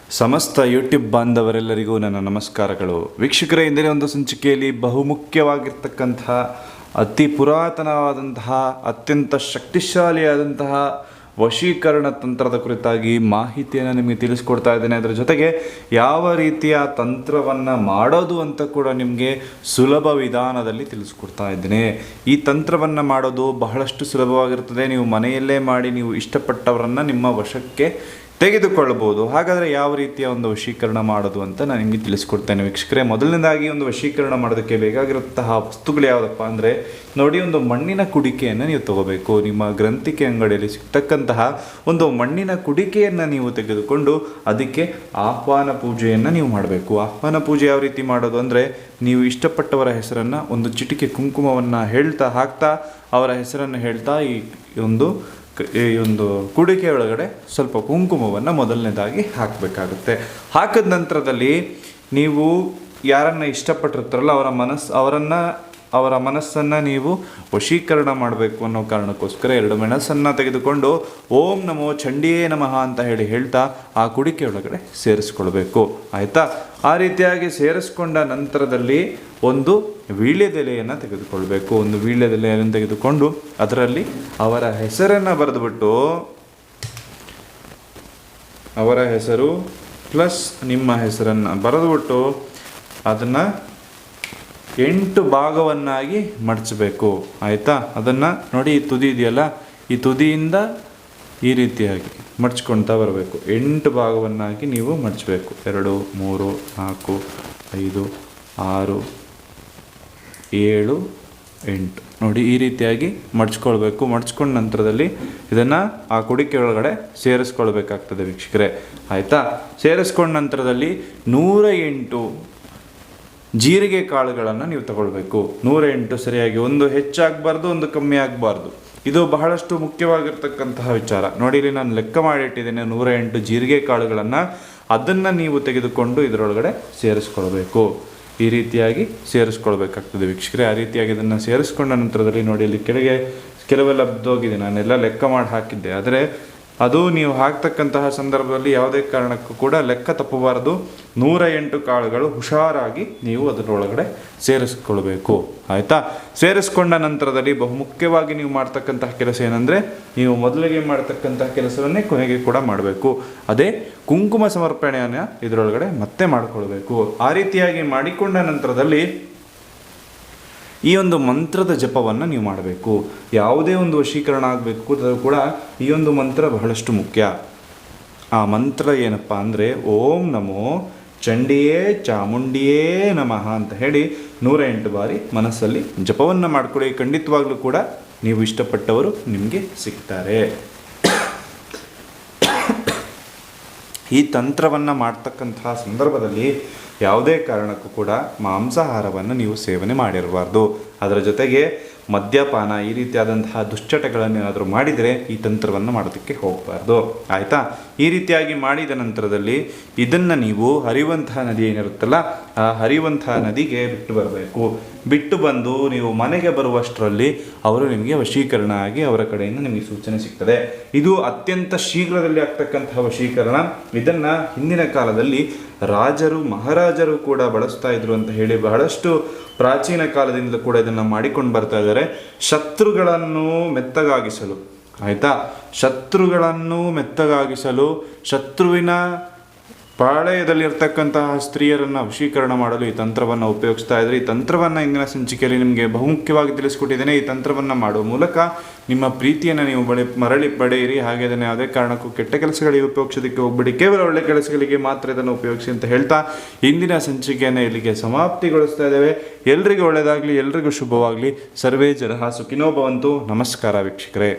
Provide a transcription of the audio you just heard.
ಸಮಸ್ತ ಯೂಟ್ಯೂಬ್ ಬಾಂಧವರೆಲ್ಲರಿಗೂ ನನ್ನ ನಮಸ್ಕಾರಗಳು. ವೀಕ್ಷಕರೇ, ಇಂದಿನ ಒಂದು ಸಂಚಿಕೆಯಲ್ಲಿ ಬಹುಮುಖ್ಯವಾಗಿರ್ತಕ್ಕಂತಹ ಅತಿ ಪುರಾತನವಾದಂತಹ ಅತ್ಯಂತ ಶಕ್ತಿಶಾಲಿಯಾದಂತಹ ವಶೀಕರಣ ತಂತ್ರದ ಕುರಿತಾಗಿ ಮಾಹಿತಿಯನ್ನು ನಿಮಗೆ ತಿಳಿಸ್ಕೊಡ್ತಾ ಇದ್ದೇನೆ. ಅದರ ಜೊತೆಗೆ ಯಾವ ರೀತಿಯ ತಂತ್ರವನ್ನು ಮಾಡೋದು ಅಂತ ಕೂಡ ನಿಮಗೆ ಸುಲಭ ವಿಧಾನದಲ್ಲಿ ತಿಳಿಸ್ಕೊಡ್ತಾ ಇದ್ದೇನೆ. ಈ ತಂತ್ರವನ್ನು ಮಾಡೋದು ಬಹಳಷ್ಟು ಸುಲಭವಾಗಿರ್ತದೆ. ನೀವು ಮನೆಯಲ್ಲೇ ಮಾಡಿ ನೀವು ಇಷ್ಟಪಟ್ಟವರನ್ನು ನಿಮ್ಮ ವಶಕ್ಕೆ ತೆಗೆದುಕೊಳ್ಳಬಹುದು. ಹಾಗಾದರೆ ಯಾವ ರೀತಿಯ ಒಂದು ವಶೀಕರಣ ಮಾಡೋದು ಅಂತ ನಾನು ನಿಮಗೆ ತಿಳಿಸ್ಕೊಡ್ತೇನೆ. ವೀಕ್ಷಕರೇ, ಮೊದಲನೇದಾಗಿ ಒಂದು ವಶೀಕರಣ ಮಾಡೋದಕ್ಕೆ ಬೇಕಾಗಿರುವಂತಹ ವಸ್ತುಗಳು ಯಾವುದಪ್ಪ ಅಂದರೆ, ನೋಡಿ, ಒಂದು ಮಣ್ಣಿನ ಕುಡಿಕೆಯನ್ನು ನೀವು ತಗೋಬೇಕು. ನಿಮ್ಮ ಗ್ರಂಥಿಕೆ ಅಂಗಡಿಯಲ್ಲಿ ಸಿಗ್ತಕ್ಕಂತಹ ಒಂದು ಮಣ್ಣಿನ ಕುಡಿಕೆಯನ್ನು ನೀವು ತೆಗೆದುಕೊಂಡು ಅದಕ್ಕೆ ಆಹ್ವಾನ ಪೂಜೆಯನ್ನು ನೀವು ಮಾಡಬೇಕು. ಆಹ್ವಾನ ಪೂಜೆ ಯಾವ ರೀತಿ ಮಾಡೋದು ಅಂದರೆ, ನೀವು ಇಷ್ಟಪಟ್ಟವರ ಹೆಸರನ್ನು ಒಂದು ಚಿಟಿಕೆ ಕುಂಕುಮವನ್ನು ಹಾಕ್ತಾ ಅವರ ಹೆಸರನ್ನು ಹೇಳ್ತಾ ಈ ಒಂದು ಕುಡಿಕೆ ಒಳಗಡೆ ಸ್ವಲ್ಪ ಕುಂಕುಮವನ್ನು ಮೊದಲನೇದಾಗಿ ಹಾಕಬೇಕಾಗುತ್ತೆ. ಹಾಕಿದ ನಂತರದಲ್ಲಿ ನೀವು ಯಾರನ್ನು ಇಷ್ಟಪಟ್ಟಿರ್ತಾರಲ್ಲ ಅವರ ಮನಸ್ಸನ್ನು ನೀವು ವಶೀಕರಣ ಮಾಡಬೇಕು ಅನ್ನೋ ಕಾರಣಕ್ಕೋಸ್ಕರ 2 ಮೆಣಸನ್ನು ತೆಗೆದುಕೊಂಡು ಓಂ ನಮೋ ಚಂಡಿಯೇ ನಮಃ ಅಂತ ಹೇಳ್ತಾ ಆ ಕುಡಿಕೆ ಒಳಗಡೆ ಸೇರಿಸ್ಕೊಳ್ಬೇಕು. ಆಯಿತಾ? ಆ ರೀತಿಯಾಗಿ ಸೇರಿಸ್ಕೊಂಡ ನಂತರದಲ್ಲಿ ಒಂದು ವೀಳ್ಯದೆಲೆಯನ್ನು ತೆಗೆದುಕೊಳ್ಬೇಕು. ಒಂದು ವೀಳ್ಯದೆಲೆಯನ್ನು ತೆಗೆದುಕೊಂಡು ಅದರಲ್ಲಿ ಅವರ ಹೆಸರನ್ನು ಬರೆದುಬಿಟ್ಟು, ಅವರ ಹೆಸರು ಪ್ಲಸ್ ನಿಮ್ಮ ಹೆಸರನ್ನು ಬರೆದುಬಿಟ್ಟು ಅದನ್ನು 8 ಭಾಗವನ್ನಾಗಿ ಮಡಚಬೇಕು. ಆಯಿತಾ? ಅದನ್ನು ನೋಡಿ, ಈ ತುದಿ ಇದೆಯಲ್ಲ, ಈ ತುದಿಯಿಂದ ಈ ರೀತಿಯಾಗಿ ಮಡ್ಚ್ಕೊಳ್ತಾ ಬರಬೇಕು. 8 ಭಾಗವನ್ನಾಗಿ ನೀವು ಮಡಚಬೇಕು. 2, 3, 4, 5, 6, 7, 8 ನೋಡಿ, ಈ ರೀತಿಯಾಗಿ ಮಡ್ಚ್ಕೊಳ್ಬೇಕು. ಮಡ್ಚ್ಕೊಂಡ ನಂತರದಲ್ಲಿ ಇದನ್ನು ಆ ಕುಡಿಕೆ ಒಳಗಡೆ ಸೇರಿಸ್ಕೊಳ್ಬೇಕಾಗ್ತದೆ ವೀಕ್ಷಕರೇ. ಆಯಿತಾ? ಸೇರಿಸ್ಕೊಂಡ ನಂತರದಲ್ಲಿ 108 ಜೀರಿಗೆ ಕಾಳುಗಳನ್ನು ನೀವು ತಗೊಳ್ಬೇಕು. 108 ಸರಿಯಾಗಿ, ಒಂದು ಹೆಚ್ಚಾಗಬಾರ್ದು, ಒಂದು ಕಮ್ಮಿ ಆಗಬಾರ್ದು. ಇದು ಬಹಳಷ್ಟು ಮುಖ್ಯವಾಗಿರ್ತಕ್ಕಂತಹ ವಿಚಾರ. ನೋಡಿ, ಇಲ್ಲಿ ನಾನು ಲೆಕ್ಕ ಮಾಡಿಟ್ಟಿದ್ದೇನೆ. 108 ಜೀರಿಗೆ ಕಾಳುಗಳನ್ನು ಅದನ್ನು ನೀವು ತೆಗೆದುಕೊಂಡು ಇದರೊಳಗಡೆ ಸೇರಿಸ್ಕೊಳ್ಬೇಕು. ಈ ರೀತಿಯಾಗಿ ಸೇರಿಸ್ಕೊಳ್ಬೇಕಾಗ್ತದೆ ವೀಕ್ಷಕರೇ. ಆ ರೀತಿಯಾಗಿ ಇದನ್ನು ಸೇರಿಸ್ಕೊಂಡ ನಂತರದಲ್ಲಿ ನೋಡಿ, ಇಲ್ಲಿ ಕೆಳಗೆ ಕೆಲವೆಲ್ಲ ಬಿದ್ದೋಗಿದೆ. ನಾನೆಲ್ಲ ಲೆಕ್ಕ ಮಾಡಿ ಹಾಕಿದ್ದೆ. ಆದರೆ ಅದು ನೀವು ಹಾಕ್ತಕ್ಕಂತಹ ಸಂದರ್ಭದಲ್ಲಿ ಯಾವುದೇ ಕಾರಣಕ್ಕೂ ಕೂಡ ಲೆಕ್ಕ ತಪ್ಪಬಾರದು. 108 ಕಾಳುಗಳು ಹುಷಾರಾಗಿ ನೀವು ಅದರೊಳಗಡೆ ಸೇರಿಸ್ಕೊಳ್ಬೇಕು. ಆಯಿತಾ? ಸೇರಿಸ್ಕೊಂಡ ನಂತರದಲ್ಲಿ ಬಹುಮುಖ್ಯವಾಗಿ ನೀವು ಮಾಡ್ತಕ್ಕಂತಹ ಕೆಲಸ ಏನಂದರೆ, ನೀವು ಮೊದಲಿಗೆ ಮಾಡ್ತಕ್ಕಂತಹ ಕೆಲಸವನ್ನೇ ಕೊನೆಗೆ ಕೂಡ ಮಾಡಬೇಕು. ಅದೇ ಕುಂಕುಮ ಸಮರ್ಪಣೆಯನ್ನು ಇದರೊಳಗಡೆ ಮತ್ತೆ ಮಾಡಿಕೊಳ್ಬೇಕು. ಆ ರೀತಿಯಾಗಿ ಮಾಡಿಕೊಂಡ ನಂತರದಲ್ಲಿ ಈ ಒಂದು ಮಂತ್ರದ ಜಪವನ್ನು ನೀವು ಮಾಡಬೇಕು. ಯಾವುದೇ ಒಂದು ವಶೀಕರಣ ಆಗಬೇಕು ಅದು ಕೂಡ ಈ ಒಂದು ಮಂತ್ರ ಬಹಳಷ್ಟು ಮುಖ್ಯ. ಆ ಮಂತ್ರ ಏನಪ್ಪ ಅಂದರೆ, ಓಂ ನಮೋ ಚಂಡಿಯೇ ಚಾಮುಂಡಿಯೇ ನಮಃ ಅಂತ ಹೇಳಿ 108 ಬಾರಿ ಮನಸ್ಸಲ್ಲಿ ಜಪವನ್ನು ಮಾಡಿಕೊಳ್ಳಿ. ಖಂಡಿತವಾಗ್ಲೂ ಕೂಡ ನೀವು ಇಷ್ಟಪಟ್ಟವರು ನಿಮಗೆ ಸಿಗ್ತಾರೆ. ಈ ತಂತ್ರವನ್ನು ಮಾಡ್ತಕ್ಕಂತಹ ಸಂದರ್ಭದಲ್ಲಿ ಯಾವುದೇ ಕಾರಣಕ್ಕೂ ಕೂಡ ಮಾಂಸಾಹಾರವನ್ನು ನೀವು ಸೇವನೆ ಮಾಡಿರಬಾರ್ದು. ಅದರ ಜೊತೆಗೆ ಮದ್ಯಪಾನ, ಈ ರೀತಿಯಾದಂತಹ ದುಶ್ಚಟಗಳನ್ನು ಏನಾದರೂ ಮಾಡಿದರೆ ಈ ತಂತ್ರವನ್ನು ಮಾಡೋದಕ್ಕೆ ಹೋಗಬಾರ್ದು. ಆಯಿತಾ? ಈ ರೀತಿಯಾಗಿ ಮಾಡಿದ ನಂತರದಲ್ಲಿ ಇದನ್ನು ನೀವು ಹರಿಯುವಂತಹ ನದಿ ಏನಿರುತ್ತಲ್ಲ, ಆ ಹರಿಯುವಂತಹ ನದಿಗೆ ಬಿಟ್ಟು ಬರಬೇಕು. ಬಿಟ್ಟು ಬಂದು ನೀವು ಮನೆಗೆ ಬರುವಷ್ಟರಲ್ಲಿ ಅವರು ನಿಮಗೆ ವಶೀಕರಣ ಆಗಿ ಅವರ ಕಡೆಯಿಂದ ನಿಮಗೆ ಸೂಚನೆ ಸಿಗ್ತದೆ. ಇದು ಅತ್ಯಂತ ಶೀಘ್ರದಲ್ಲಿ ಆಗ್ತಕ್ಕಂತಹ ವಶೀಕರಣ. ಇದನ್ನು ಹಿಂದಿನ ಕಾಲದಲ್ಲಿ ರಾಜರು ಮಹಾರಾಜರು ಕೂಡ ಬಳಸ್ತಾ ಇದ್ರು ಅಂತ ಹೇಳಿ ಬಹಳಷ್ಟು ಪ್ರಾಚೀನ ಕಾಲದಿಂದ ಕೂಡ ಇದನ್ನು ಮಾಡಿಕೊಂಡು ಬರ್ತಾ ಇದ್ದಾರೆ. ಶತ್ರುಗಳನ್ನು ಮೆತ್ತಗಾಗಿಸಲು, ಆಯಿತಾ? ಶತ್ರುಗಳನ್ನು ಮೆತ್ತಗಾಗಿಸಲು, ಶತ್ರುವಿನ ಪಾಳೆಯದಲ್ಲಿರ್ತಕ್ಕಂತಹ ಸ್ತ್ರೀಯರನ್ನು ವಶೀಕರಣ ಮಾಡಲು ಈ ತಂತ್ರವನ್ನು ಉಪಯೋಗಿಸ್ತಾ ಇದ್ದಾರೆ. ಈ ತಂತ್ರವನ್ನು ಇಂದಿನ ಸಂಚಿಕೆಯಲ್ಲಿ ನಿಮಗೆ ಬಹುಮುಖ್ಯವಾಗಿ ತಿಳಿಸ್ಕೊಟ್ಟಿದ್ದೇನೆ. ಈ ತಂತ್ರವನ್ನು ಮಾಡುವ ಮೂಲಕ ನಿಮ್ಮ ಪ್ರೀತಿಯನ್ನು ನೀವು ಮರಳಿ ಪಡೆಯಿರಿ. ಹಾಗೆ ಅದನ್ನು ಯಾವುದೇ ಕಾರಣಕ್ಕೂ ಕೆಟ್ಟ ಕೆಲಸಗಳಿಗೆ ಉಪಯೋಗಿಸೋದಕ್ಕೆ ಹೋಗ್ಬಿಡಿ. ಕೇವಲ ಒಳ್ಳೆ ಕೆಲಸಗಳಿಗೆ ಮಾತ್ರ ಇದನ್ನು ಉಪಯೋಗಿಸಿ ಅಂತ ಹೇಳ್ತಾ ಇಂದಿನ ಸಂಚಿಕೆಯನ್ನು ಇಲ್ಲಿಗೆ ಸಮಾಪ್ತಿಗೊಳಿಸ್ತಾ ಇದ್ದೇವೆ. ಎಲ್ರಿಗೂ ಒಳ್ಳೆಯದಾಗಲಿ, ಎಲ್ರಿಗೂ ಶುಭವಾಗಲಿ. ಸರ್ವೇ ಜನಃ ಸುಖಿನೋ ಭವಂತು. ನಮಸ್ಕಾರ ವೀಕ್ಷಕರೇ.